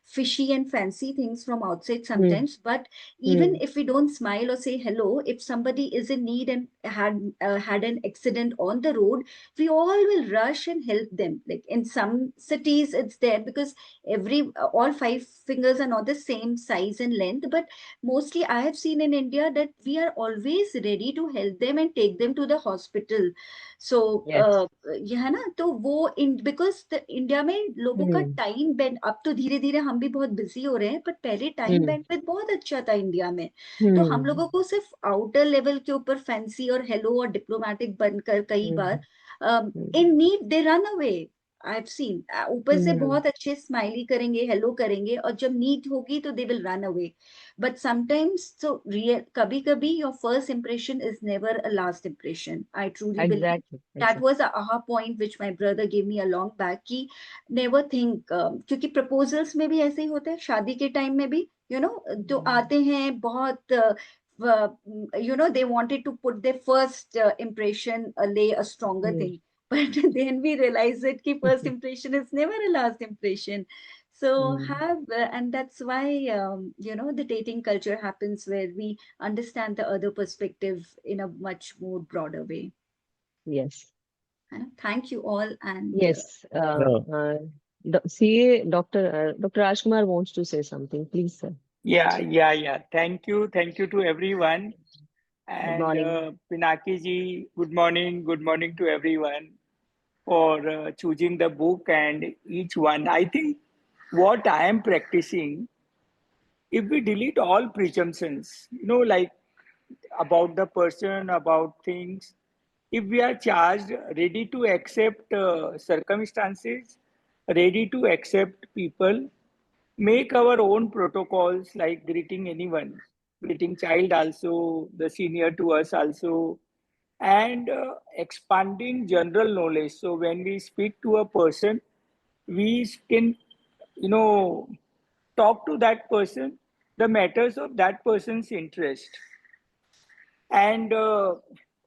fishy and fancy things from outside hmm, sometimes, but even hmm, if we don't smile or say hello, if somebody is in need and had an accident on the road, we all will rush and help them. Like in some cities, it's there because all five fingers are not the same size and length, but mostly I have seen in India that we are always ready to help them and take them to the hospital. So yes. ये है ना, तो वो because India में लोगों का Hmm, time band, अब तो धीरे धीरे हम भी बहुत बिजी हो रहे हैं, पर पहले टाइम hmm, बैंडविड्थ बहुत अच्छा था इंडिया में। तो हम hmm, लोगों को सिर्फ आउटर लेवल के ऊपर फैंसी और हेलो और डिप्लोमेटिक बनकर कई hmm, bar hmm, in need they run away. I have seen ऊपर से hmm, बहुत अच्छे स्माइली करेंगे, हेलो करेंगे, और जब नीड होगी तो they will run away. But sometimes, so real, kabhi kabhi your first impression is never a last impression. I truly believe exactly. that Exactly. was a aha point which my brother gave me a long back कि never think, क्योंकि proposals में भी ऐसे ही होता है, शादी के time में भी तो आते हैं बहुत they wanted to put their first impression, lay a stronger Hmm. thing, but then we realize that ki first impression is never a last impression. So Hmm. and that's why the dating culture happens where we understand the other perspective in a much more broader way. Yes. Thank you all, and Yes. CA Dr. Rajkumar wants to say something. Please, sir. Yeah. Thank you to everyone. Good And morning. Pinaki ji, good morning to everyone for choosing the book and each one. I think what I am practicing, if we delete all presumptions, like about the person, about things, if we are charged, ready to accept circumstances, ready to accept people, make our own protocols like greeting anyone, greeting child also, the senior to us also, and expanding general knowledge. So when we speak to a person, we can, you know, talk to that person, the matters of that person's interest. And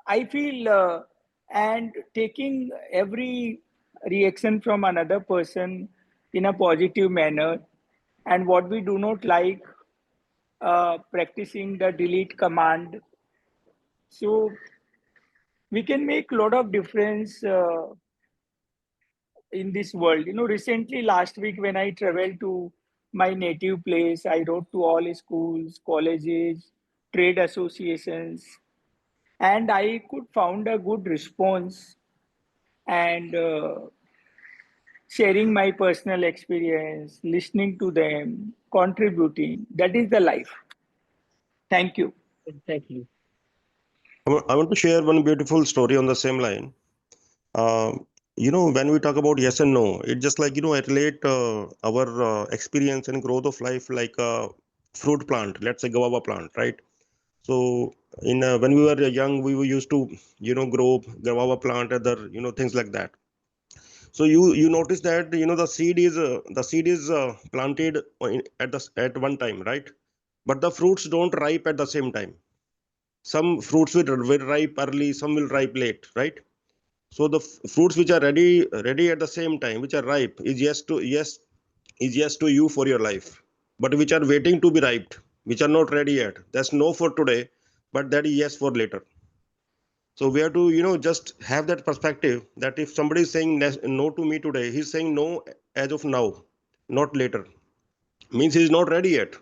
I feel, and taking every reaction from another person in a positive manner, and what we do not like, practicing the delete command, so we can make a lot of difference in this world. Recently, last week, when I traveled to my native place, I wrote to all schools, colleges, trade associations, and I could found a good response, and sharing my personal experience, listening to them, contributing. That is the life. Thank you. Exactly. I want to share one beautiful story on the same line. When we talk about yes and no, it's just like, I relate our experience and growth of life like a fruit plant, let's say guava plant, right? So in when we were young, we were used to, grow guava plant, other, things like that. So you notice that, the seed is planted at one time, right? But the fruits don't ripe at the same time. Some fruits will ripe early, some will ripe late, right? So the fruits which are ready at the same time, which are ripe, is yes to you for your life. But which are waiting to be ripe, which are not ready yet, that's no for today, but that is yes for later. So we have to, just have that perspective that if somebody is saying no to me today, he's saying no as of now, not later. Means he is not ready yet.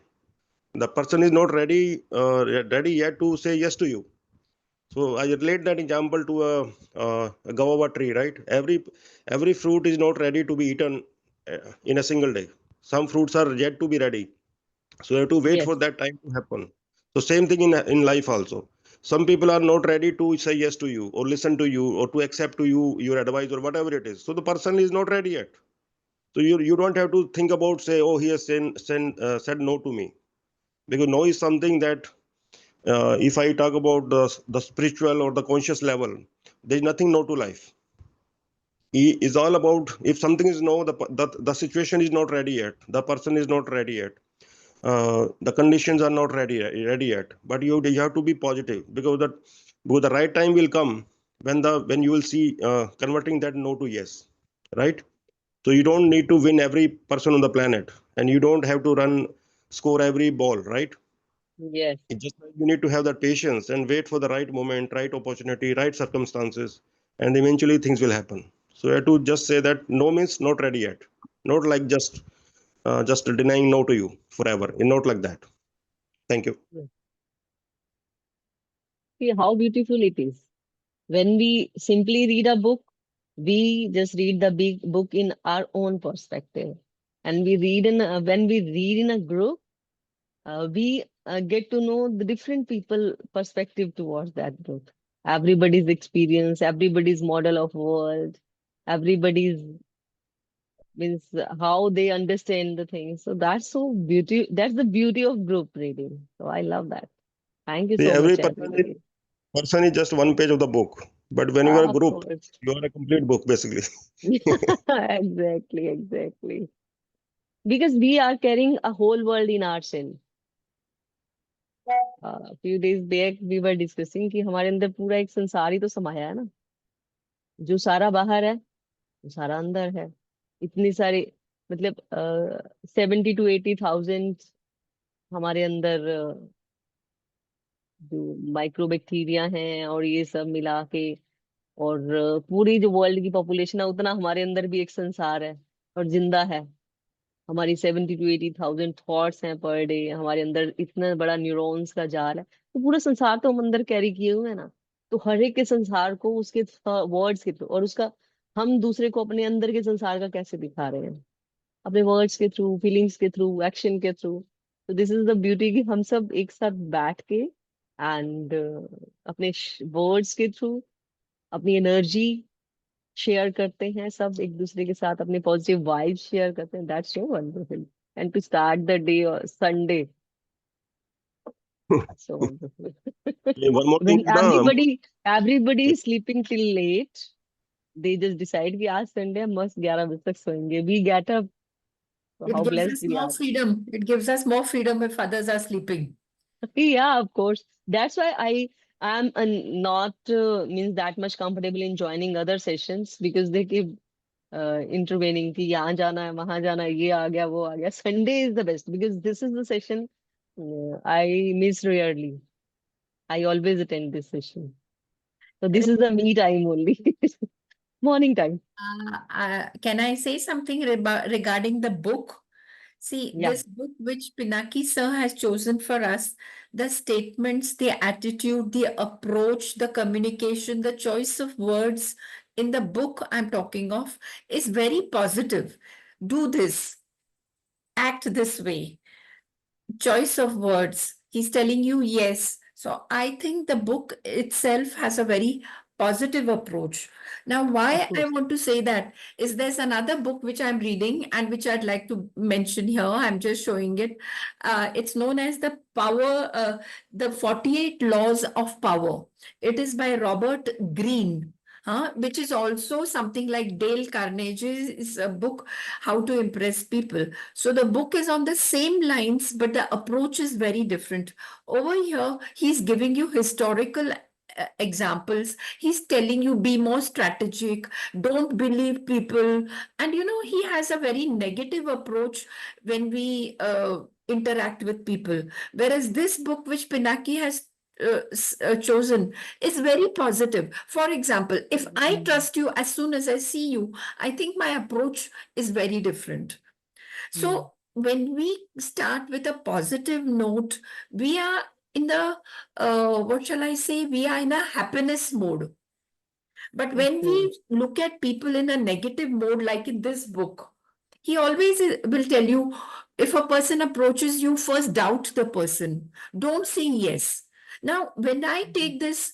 The person is not ready yet to say yes to you. So I relate that example to a guava tree, right? Every fruit is not ready to be eaten in a single day. Some fruits are yet to be ready. So you have to wait for Yes. that time to happen. So same thing in life also. Some people are not ready to say yes to you or listen to you or to accept to you your advice or whatever it is. So the person is not ready yet. So you don't have to think about say, oh, he has said no to me. because no is something that if I talk about the spiritual or the conscious level, there's nothing no to life. It is all about if something is no, the situation is not ready yet, the person is not ready yet, the conditions are not ready yet. But you have to be positive, because the right time will come when you will see converting that no to yes, right? So you don't need to win every person on the planet, and you don't have to score every ball, right? Yes. It's just like you need to have that patience and wait for the right moment, right opportunity, right circumstances, and eventually things will happen. So you have to just say that no means not ready yet, not like just denying no to you forever, not like that. Thank you. Yes. See how beautiful it is. When we simply read a book, we just read the big book in our own perspective. And when we read in a group, we get to know the different people perspective towards that book. Everybody's experience, everybody's model of world, everybody's means how they understand the things. So that's the beauty of group reading. So I love that. Thank you See, so every much, person everybody. person is just one page of the book, but when you are a Of group, course. you are a complete book basically. Exactly, exactly. Because we are carrying a whole world in ourselves. A few days back we were discussing कि हमारे अंदर पूरा एक संसार ही तो समाया है ना, जो सारा बाहर है वो सारा अंदर है. इतनी सारी मतलब 70 to 80,000 हमारे अंदर जो माइक्रो बैक्टीरिया हैं और ये सब मिला के, और पूरी जो वर्ल्ड की पॉपुलेशन है उतना हमारे अंदर भी एक संसार है और जिंदा है. हमारी 70 to 80,000 थॉट्स हैं पर डे, हमारे अंदर इतना बड़ा न्यूरॉन्स का जाल है, तो पूरा संसार तो हम अंदर कैरी किए हुए हैं ना. तो हर एक के संसार को उसके वर्ड्स के थ्रू, और उसका हम दूसरे को अपने अंदर के संसार का कैसे दिखा रहे हैं, अपने वर्ड्स के थ्रू, फीलिंग्स के थ्रू, एक्शन के थ्रू. तो दिस इज द ब्यूटी कि हम सब एक साथ बैठ के एंड अपने वर्ड्स के थ्रू अपनी एनर्जी शेयर करते हैं, सब एक दूसरे के साथ अपने पॉजिटिव वाइब शेयर करते हैं. That's so wonderful. And to start the day Sunday, so wonderful. One more thing When is everybody is sleeping till late, they just decide कि आज संडे है, मस्त 11 बजे तक सोएंगे. We get up, so It how gives blessed us we more are. freedom. It gives us more freedom if others are sleeping. Yeah, of course. That's why I am not means that much comfortable in joining other sessions, because they keep intervening कि यहाँ जाना है, वहां जाना है, ये आ गया, वो आ गया. Sunday is the best because this is the session I miss rarely. I always attend this session. So this is the me time only. Morning time. Can I say something regarding the book? See, Yeah. this book which Pinaki sir has chosen for us, the statements, the attitude, the approach, the communication, the choice of words in the book I'm talking of is very positive. Do this, act this way, choice of words. He's telling you yes. So I think the book itself has a very positive approach. Now, Of why I course. want to say that is there's another book which I'm reading and which I'd like to mention here. I'm just showing it. It's known as the 48 Laws of Power. It is by Robert Greene. Which is also something like Dale Carnegie's book, How to Impress People. So the book is on the same lines, but the approach is very different. Over here, he's giving you historical examples. He's telling you be more strategic, don't believe people. And he has a very negative approach when we interact with people. Whereas this book, which Pinaki has chosen, is very positive. For example, if I trust you as soon as I see you, I think my approach is very different. So when we start with a positive note, we are in the, what shall I say, we are in a happiness mode. But when we look at people in a negative mode, like in this book, he always will tell you, if a person approaches you, first doubt the person. Don't say yes. Now, when I take this,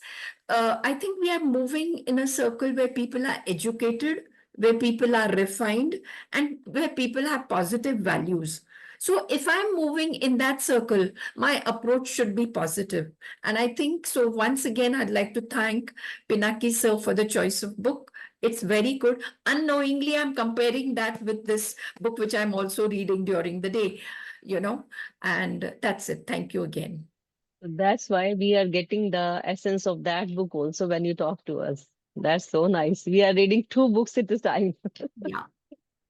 I think we are moving in a circle where people are educated, where people are refined, and where people have positive values. So if I'm moving in that circle, my approach should be positive. And I think so. Once again, I'd like to thank Pinaki sir for the choice of book. It's very good. Unknowingly, I'm comparing that with this book, which I'm also reading during the day, and that's it. Thank you again. That's why we are getting the essence of that book also when you talk to us. That's so nice. We are reading two books at a time. Yeah.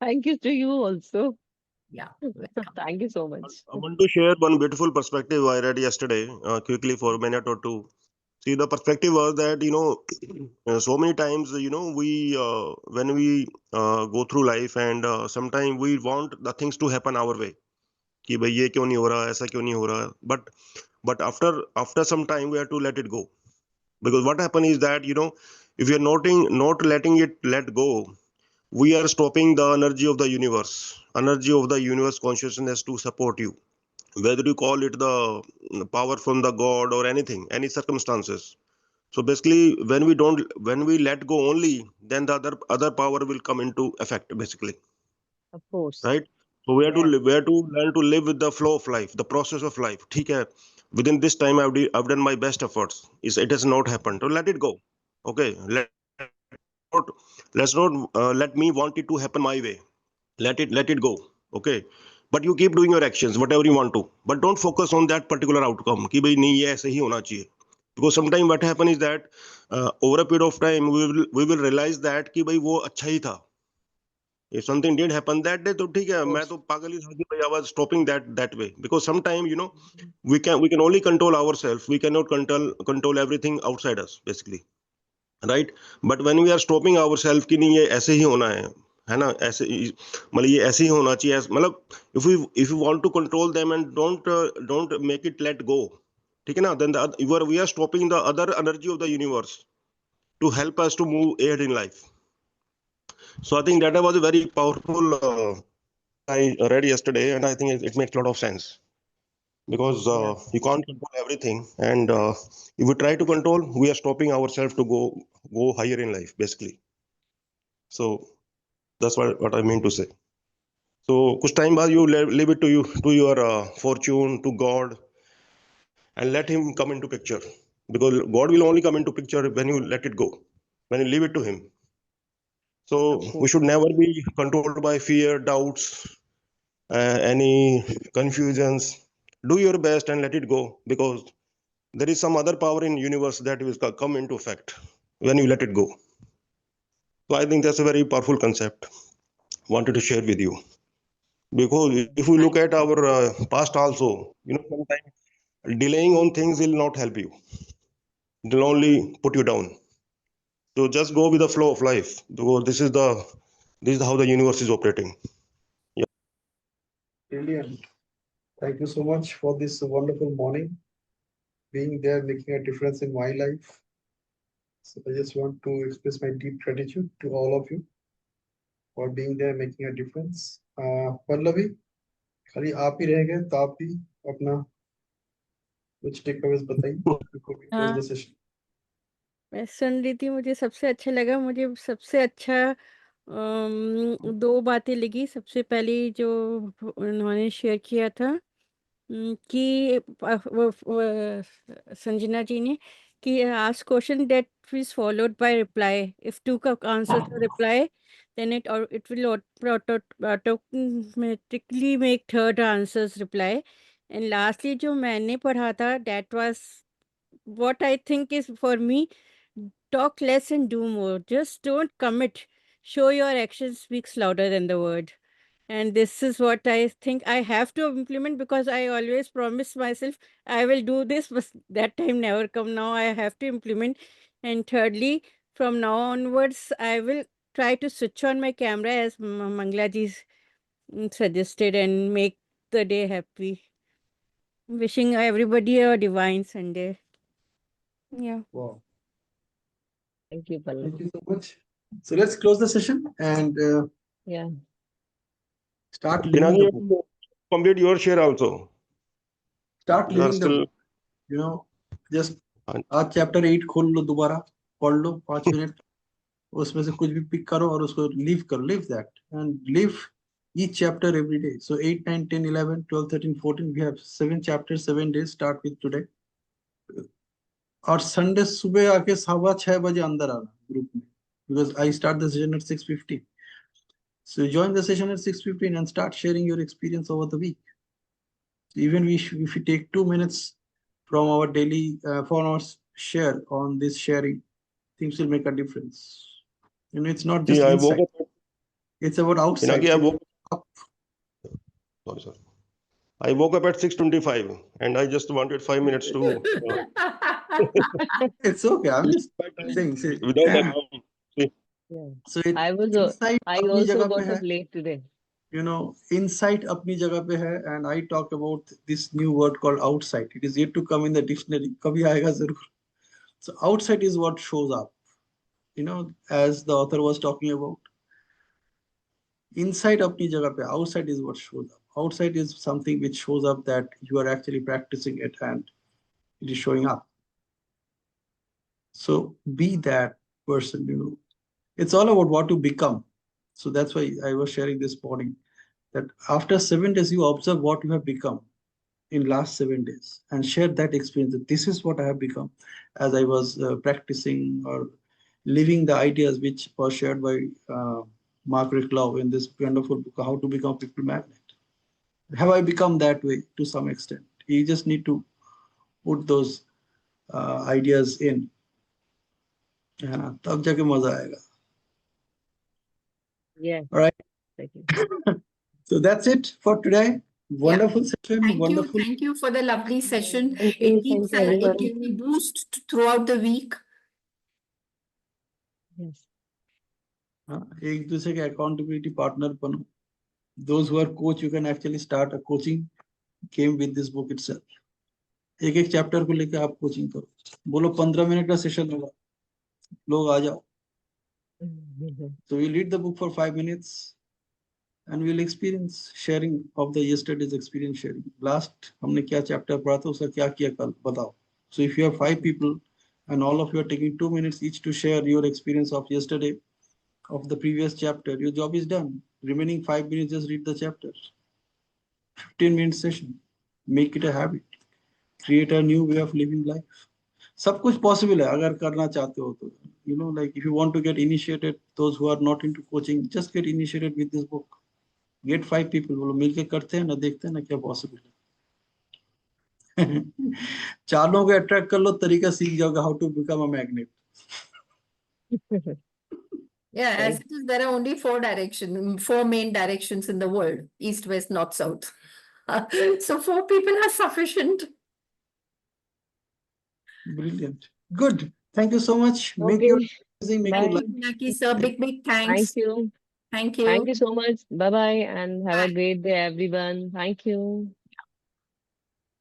Thank you to you also. Yeah. Welcome. Thank you so much. I want to share one beautiful perspective I read yesterday, quickly for a minute or two. See, the perspective was that, so many times, when we go through life and sometimes we want the things to happen our way. कि भाई ये क्यों नहीं हो रहा, ऐसा क्यों नहीं हो रहा. But after some time, we have to let it go. Because what happens is that, if you're not letting it let go, we are stopping the energy of the universe consciousness to support you, whether you call it the power from the god or anything, any circumstances. So basically, when we let go only, then the other power will come into effect, basically, Of course. right? So we have to Yeah. learn to live with the flow of life, the process of life. ठीक है, within this time I've done my best efforts. It has not happened, so let it go. Okay, let's not let me want it to happen my way. Let it go. Okay, but you keep doing your actions whatever you want to, but don't focus on that particular outcome कि भाई नहीं ये ऐसे ही होना चाहिए. Because sometimes what happen is that over a period of time we will realize that कि भाई वो अच्छा ही था. If something did happen that day, तो ठीक है, मैं तो पागल ही था कि भाई I was stopping that way. Because sometimes we can only control ourselves. We cannot control everything outside us, basically, right? But when we are stopping ourselves कि नहीं ये ऐसे ही होना है ना, ऐसे मतलब ये ऐसे ही होना चाहिए, मतलब if you want to control them and don't make it let go, ठीक है ना, then we are stopping the other energy of the universe to help us to move ahead in life. So I think that was a very powerful I read yesterday, and I think it makes a lot of sense. Because you can't control everything, and if we try to control, we are stopping ourselves to go higher in life, basically. So that's what I mean to say. So kuch time baad you leave it to your fortune, to God, and let him come into picture, because God will only come into picture when you let it go, when you leave it to him. So we should never be controlled by fear, doubts, any confusions. Do your best and let it go, because there is some other power in universe that will come into effect when you let it go. So I think that's a very powerful concept wanted to share with you. Because if we look at our past also, sometimes delaying on things will not help you. It will only put you down. So just go with the flow of life, because this is how the universe is operating. Brilliant. Thank you so much for this wonderful morning, being there, making a difference in my life. So I just want to express my deep gratitude to all of you for being there, making a difference. Pallavi, खाली आप ही रह गए तो आप भी अपना कुछ takeaways बताइए before we close the session. मैं सुन रही थी, मुझे सबसे अच्छा लगा, मुझे सबसे अच्छा दो बातें लगी. सबसे पहली जो उन्होंने शेयर किया था कि संजना जी ने कि ask question that is followed by reply. If two का answer two reply, then it will automatically make third answers reply. And lastly जो मैंने पढ़ा था, that was what I think is for me, talk less and do more. Just don't commit. Show your action speaks louder than the word. And this is what I think I have to implement, because I always promise myself I will do this, but that time never come. Now I have to implement. And thirdly, from now onwards, I will try to switch on my camera as Mangla ji suggested and make the day happy. Wishing everybody a divine Sunday. Yeah. Wow. Thank you, Pallavi. Thank you so much. So let's close the session and Yeah. start living the book. Complete your share also. Start You are living the still book. Just आज chapter 8 खोल लो, दोबारा पढ़ लो 5 minute, उसमें से कुछ भी pick करो और उसको लिव करो. Live that and live each chapter every day. So 8, 9, 10, 11, 12, 13, 14. We have 7 chapters, 7 days. Start with today. और संडे सुबह आके 6:15 बजे अंदर आना ग्रुप में, because I start the session at 6:50. So join the session at 6:15 and start sharing your experience over the week. Even if we take 2 minutes from our daily from our share on this sharing, things will make a difference. You know, it's not just I inside. woke up. It's about outside. Pinaki, I It's woke up. sorry. I woke up at 6:25 and I just wanted 5 minutes to It's okay. I'm just saying. See, without alarm. See, Yeah. so it I was insight I अपनी also जगह पे got है. up late today. You know, insight अपनी जगह पे है, and I talk about this new word called outside. It is yet to come in the dictionary. कभी आएगा जरूर. So outside is what shows up. You know, as the author was talking about. Inside अपनी जगह पे, outside is what shows up. Outside is something which shows up that you are actually practicing it and it is showing up. So be that person, you know. It's all about what you become. So that's why I was sharing this morning that after 7 days, you observe what you have become in last 7 days and share that experience. That this is what I have become as I was practicing or living the ideas which was shared by Margaret Clough in this wonderful book, How to Become a People Magnet. Have I become that way to some extent? You just need to put those ideas in. है ना, तब जाके मजा आएगा. Yeah. All right. Thank you. So that's it for today. Wonderful session. Wonderful. Thank you for the lovely session. Thank It you. keeps Thank you, it everyone. gives me boost throughout the week. Yes. हाँ, एक दूसरे के accountability partner बनो. Those who are coach, you can actually start a coaching game with this book itself. एक एक chapter को लेकर आप कोचिंग करो. बोलो 15 मिनट का सेशन होगा, लोग आ जाओ. So we'll read the book for 5 minutes and we'll experience sharing of the yesterday's experience sharing. Last हमने क्या चैप्टर पढ़ा था, उसका क्या किया कल बताओ. So if you have 5 people and all of you are taking 2 minutes each to share your experience of yesterday, of the previous chapter, your job is done. Remaining 5 minutes, just read the chapter. 15-minute session. Make it a habit. Create a new way of living life. सब कुछ possible है अगर करना चाहते हो तो. You know, like if you want to get initiated, those who are not into coaching, just get initiated with this book. Get 5 people. बोलो मिलके करते हैं ना, देखते हैं ना क्या possible है. चालों को attract कर लो, तरीका सीख जाओगे how to become a magnet. Yeah, as it is, there are only 4 main directions in the world: east, west, north, south. So 4 people are sufficient. Brilliant. Good. Thank you so much. Make your Okay. amazing, make your Bye. life. Naki sir, big Thank thanks. you. Thank you. Thank you so much. Bye bye and have a Bye. great day, everyone. Thank you.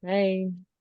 Bye.